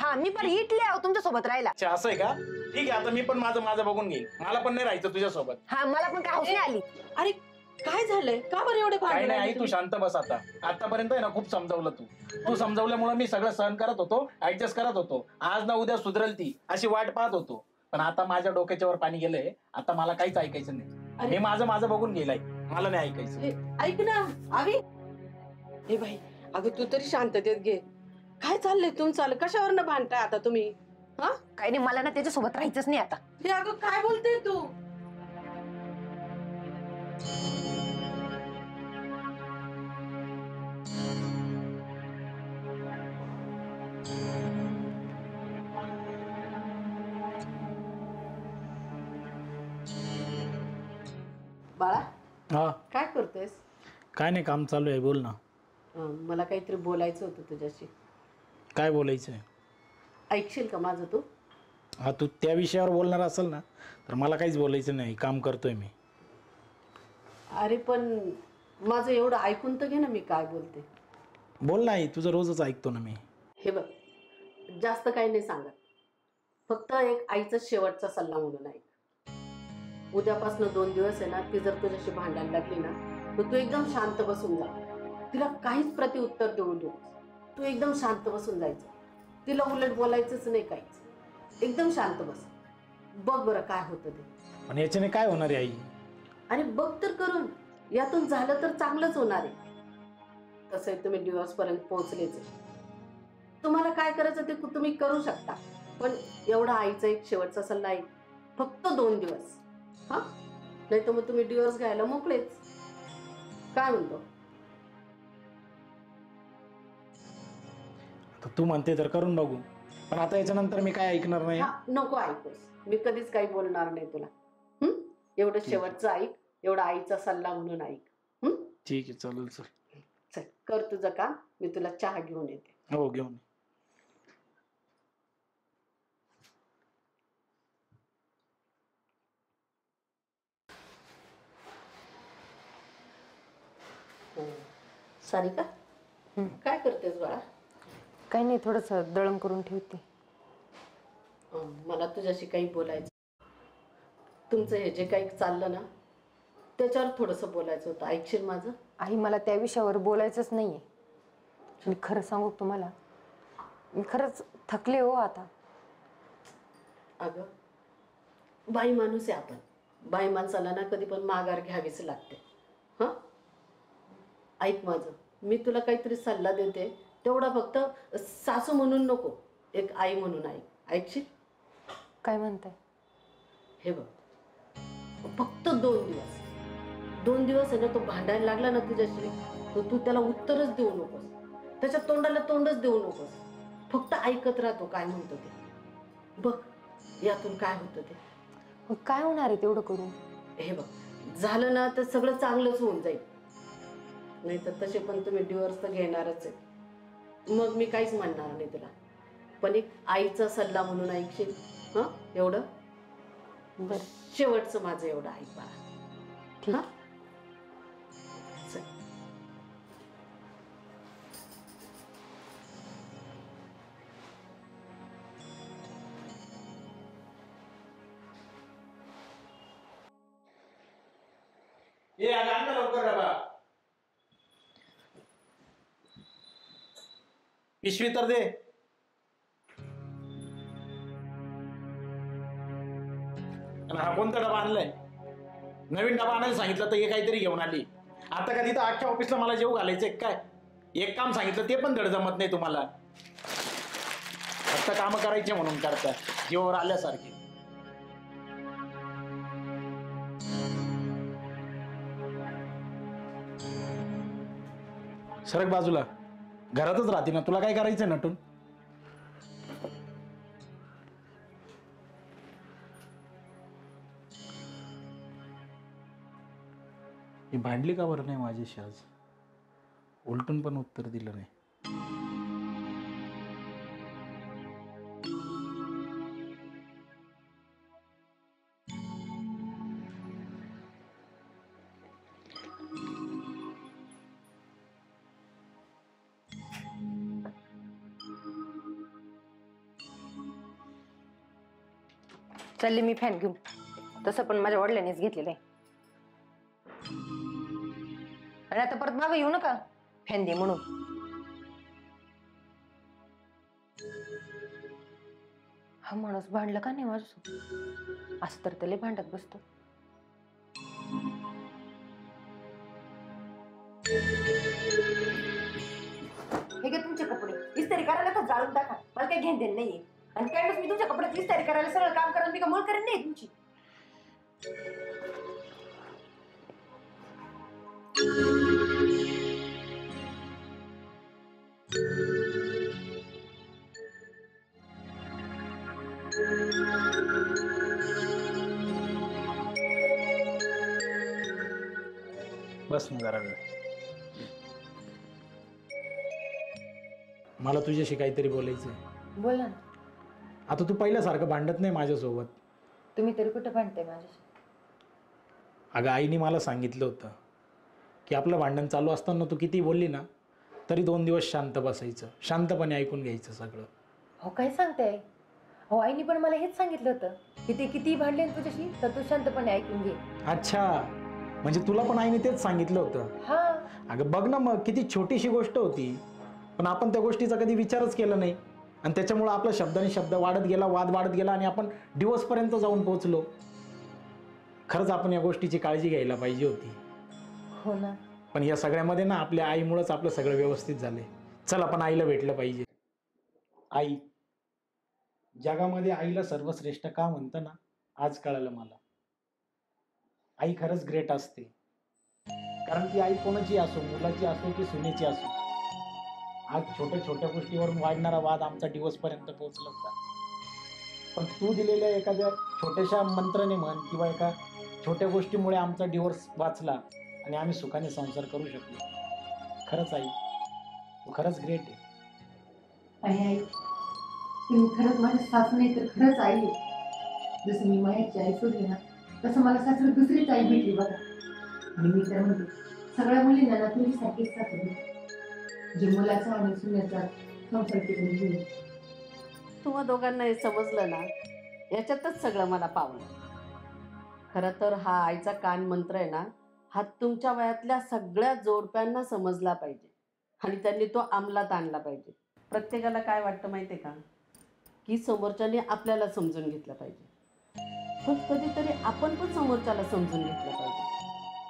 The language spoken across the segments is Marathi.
हा मी पण इटले आहो तुमच्या सोबत राहिला. अच्छा असं आहे का? ठीक आहे, आता मी पण माझं बघून घेईल. मला पण नाही राहायचं तुझ्या सोबत. हा मला पण काय हौस नाही आली. अरे काय झालंय, का बरं एवढे काही नाही आई, तू शांत बस. आता आतापर्यंत आहे ना खूप समजावलं तू समजावल्यामुळे मी सगळं सहन करत होतो, ऍडजस्ट करत होतो. आज ना उद्या सुधरेल ती अशी वाट पाहत होतो. पण आता माझ्या डोक्याच्या वर पाणी गेलंय. आता मला काहीच ऐकायचं नाही. हे माझं बघून गेलाय, मला नाही ऐकायचं. ऐक ना आवी. हे बाई, अगं तू तरी शांततेत घे. काय चाललंय तुमचं? कशावर भांडताय आता तुम्ही? हा काही नाही, मला ना त्याच्यासोबत राहायचंच नाही आता. हे अगं काय बोलते तू? बाळा हा काय करतोयस? काय नाही, काम चालू आहे. बोल ना. मला काहीतरी बोलायचं होतं तुझ्याशी. काय बोलायचं आहे? ऐकशील का माझं तू? हा, तू त्या विषयावर बोलणार असेल ना तर मला काहीच बोलायचं नाही, काम करतोय मी. अरे पण माझं एवढं ऐकून तर घे ना मी काय बोलते. बोल नाही, तुझं रोजच ऐकतो ना मी. हे बघ, जास्त काही नाही सांगत. फक्त एक आईचा शेवटचा सल्ला म्हणून ऐक. उद्यापासून 2 दिवस आहे ना, ती जर तुझ्याशी भांडायला लागली ना तर तू एकदम शांत बसून जा. तिला काहीच प्रतिउत्तर देऊ नको. तू एकदम शांत बसून जायचं. तिला उलट बोलायचंच नाही काहीच. एकदम शांत बस. बघ बरं काय होतं ते. पण याच्याने काय होणार आहे आई? आणि बघ तर करून, यातून झालं तर चांगलंच होणार आहे. तसं तुम्ही डिवोर्स पर्यंत पोहोचलेच. तुम्हाला काय करायचं ते तुम्ही करू शकता. पण एवढा आईचा एक शेवटचा सल्ला आहे, फक्त 2 दिवस. हा, नाही तर मग तुम्ही डिवोर्स घ्यायला मोकळेच. काय म्हणतो? आता तू म्हणते तर करून बघू, पण आता याच्यानंतर मी काय ऐकणार नाही. नको ऐकूस. मी कधीच काही बोलणार नाही तुला. एवढं शेवटचं ऐक. एवढा आईचा सल्ला म्हणून ऐक. ठीक आहे, चालेल. चल कर तुझं काम. मी तुला चहा घेऊन येते. हो, घेऊन. सारिका काय करतेस बाळा? काही नाही, थोडस दळण करून ठेवते. मला तुझ्याशी काही बोलायचं. तुमचं हे जे काही चाललं ना त्याच्यावर थोडंसं बोलायचं होतं. ऐकशील माझं? आई मला त्या विषयावर बोलायचंच नाहीये. मी खरं सांगू तुम्हाला, मी खरंच थकले हो आता. अगं बाई माणूस आहे आपण. बाई माणसाला ना कधी पण माघार घ्यावीच लागते. हां ऐक माझं, मी तुला काहीतरी सल्ला देते, तेवढा फक्त सासू म्हणून नको, एक आई म्हणून ऐक. ऐकशील? काय म्हणताय? हे बघ, फक्त 2 दिवस आहे ना, तो भांडायला लागला ना तुझ्याशी तर तू त्याला उत्तरच देऊ नकोस. त्याच्या तोंडाला तोंडच देऊ नकोस. फक्त ऐकत राहतो काय म्हणतो ते. बघ यातून काय होतं ते. मग काय होणार आहे तेवढं करून? हे बघ, झालं ना तर सगळं चांगलंच होऊन जाईल. नाही तर तसे पण तुम्ही डिवोर्स तर घेणारच आहे. मग मी काहीच म्हणणार नाही तुला. पण एक आईचा सल्ला म्हणून ऐकशील? हं एवढं बरं, शेवटचं माझं एवढं ऐक बाळा. ठीक. चल. ये आण ना लवकर डबा. पिशवी तर दे. हा कोणता डबा आणलाय? नवीन डबा आणायला सांगितलं तर हे काहीतरी घेऊन आली. आता का तिथं अख्ख्या ऑफिसला मला जेव घालायचंय काय? एक काम सांगितलं ते पण धड जमत नाही तुम्हाला. फक्त काम करायचे म्हणून करता, जीवावर आल्यासारखे. सरक बाजूला. घरातच राहते ना, तुला काय करायचं नटून? ही भांडली का बरं नाही माझ्याशी आज? उलटून पण उत्तर दिलं नाही. चालले मी फॅन घेऊन. तसं पण माझ्या वडिलांनीच घेतलेलं आहे. आणि आता परत मागे येऊ नका फॅन दे म्हणून. हा माणूस भांडला का नाही माझ्यासोबत? असं तर त्याला भांडत बसतो. हे घे तुमचे कपडे इस्त्री करायला तर जाळून टाका. मला काही घेण देण नाहीये. आणि त्यावेळेस मी तुमच्या कपड्याची इस्त्री करायला सगळं काम करेन. मी का मोल करेन नाही तुमची. बस ना जरा वेळ. मला तुझ्याशी काहीतरी बोलायचंय. बोला ना. आता तू पहिल्यासारखं भांडत नाही माझ्यासोबत. तुम्ही तरी कुठं भांडताय माझ्याशी? अगं आईने मला सांगितलं होतं की आपलं भांडण चालू असताना तू किती बोलली ना तरी 2 दिवस शांत बसायचं, शांतपणे ऐकून घ्यायचं सगळं. हो काय सांगताय? हो आईने पण मला हेच सांगितलं होतं की ते किती भांडले ना तुझ्याशी तर तू शांतपणे ऐकून घे. अच्छा, म्हणजे तुला पण आईने तेच सांगितलं होतं? हा. अगं बघ ना मग, किती छोटीशी गोष्ट होती पण आपण त्या गोष्टीचा कधी विचारच केला नाही आणि त्याच्यामुळे आपला शब्दाने शब्द वाढत गेला, वाद वाढत गेला आणि आपण डिवोर्सपर्यंत जाऊन पोहोचलो. खरंच आपण या गोष्टीची काळजी घ्यायला पाहिजे होती. हो ना. पण या सगळ्यामध्ये ना आपल्या आईमुळेच आपलं सगळं व्यवस्थित झाले. चल आपण आईला भेटलं पाहिजे. आई, जगामध्ये आईला सर्वश्रेष्ठ का म्हणतं ना आज कळालं मला. आई खरंच ग्रेट असते. कारण ती आई कोणाची असो, मुलाची असो की सुनेची असो. आज छोट्या छोट्या गोष्टीवरून वाढणारा वाद आमचा डिवोर्सपर्यंत पोहोचला होता. पण तू दिलेल्या एखाद्या छोट्याशा मंत्राने म्हण किंवा एका छोट्या गोष्टीमुळे आमचा डिवोर्स वाचला आणि आम्ही सुखाने संसार करू शकलो. खरंच आई, तू खरंच ग्रेट आहे. आणि आई तुम्ही खरंच माझ्या सासू नाही तर खरंच आई आहे. जसं मी मायाची आई शोधली ना तसं मला सासू दुसरीच आई भेटली बघा. आणि मी तर म्हणते सगळ्या मुलींना ना तुम्ही सारखीच सासू भेटली जे मुलाचा आणि सुनेचा संसार टिकून घेईल. तुम्हा दोघांना हे समजलं ना याच्यातच सगळं मला पावलं. खरं तर हा आईचा कान मंत्र आहे ना हा तुमच्या वयातल्या सगळ्या जोडप्यांना समजला पाहिजे आणि त्यांनी तो अंमलात आणला पाहिजे. प्रत्येकाला काय वाटतं माहिती आहे का की समोरच्याने आपल्याला समजून घेतलं पाहिजे. पण कधीतरी आपण पण समोरच्याला समजून घेतलं पाहिजे.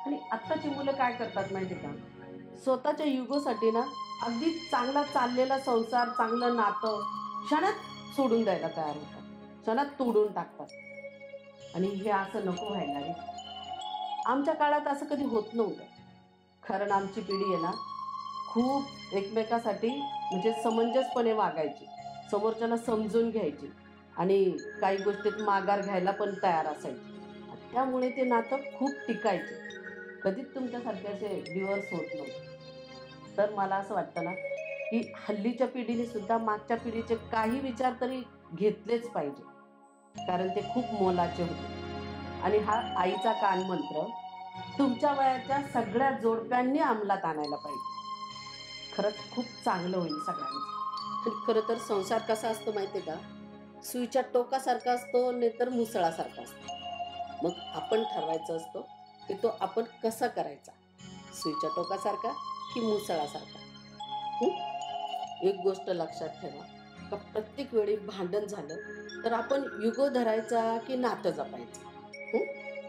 आणि आत्ताची मुलं काय करतात माहिती आहे का, स्वतःच्या युगोसाठी ना अगदी चांगला चाललेला संसार, चांगलं नातं क्षणात सोडून द्यायला तयार होतात, क्षणात तोडून टाकतात. आणि हे असं नको व्हायला रे. आमच्या काळात असं कधी होत नव्हतं. कारण आमची पिढी आहे ना खूप एकमेकासाठी म्हणजे समंजसपणे वागायची, समोरच्याला समजून घ्यायची आणि काही गोष्टीत माघार घ्यायला पण तयार असायची. त्यामुळे ते नातं खूप टिकायचे. कधीच तुमच्यासारखे असे डिवोर्स होत नव्हते. तर मला असं वाटतं ना की हल्लीच्या पिढीने सुद्धा मागच्या पिढीचे काही विचार तरी घेतलेच पाहिजे. कारण ते खूप मोलाचे होते. आणि हा आईचा कान मंत्र तुमच्या वयाच्या सगळ्या जोडप्यांनी अंमलात आणायला पाहिजे. खरंच खूप चांगलं होईल सगळ्यांचं. खरं तर संसार कसा असतो माहिती आहे का, सुईच्या टोकासारखा असतो नाहीतर मुसळासारखा असतो. मग आपण ठरवायचं असतो की तो आपण कसा करायचा, सुईच्या टोकासारखा की मुसळासारखा. एक गोष्ट लक्षात ठेवा का प्रत्येक वेळी भांडण झालं तर आपण युगो धरायचा की नातं जपायचं.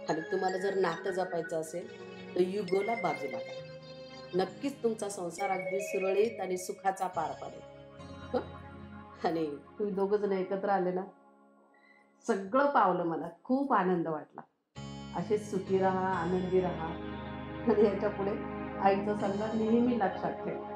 आणि तुम्हाला जर नातं जपायचं असेल तर युगोला बाजूला करा. नक्कीच तुमचा संसार अगदी सुरळीत आणि सुखाचा पार पडेल. आणि तुम्ही दोघं जण एकत्र आले ना सगळं पावलं. मला खूप आनंद वाटला. असे सुखी राहा, आनंदी राहा आणि याच्या पुढे आईचा सल्ला नेहमी लक्षात ठेवा.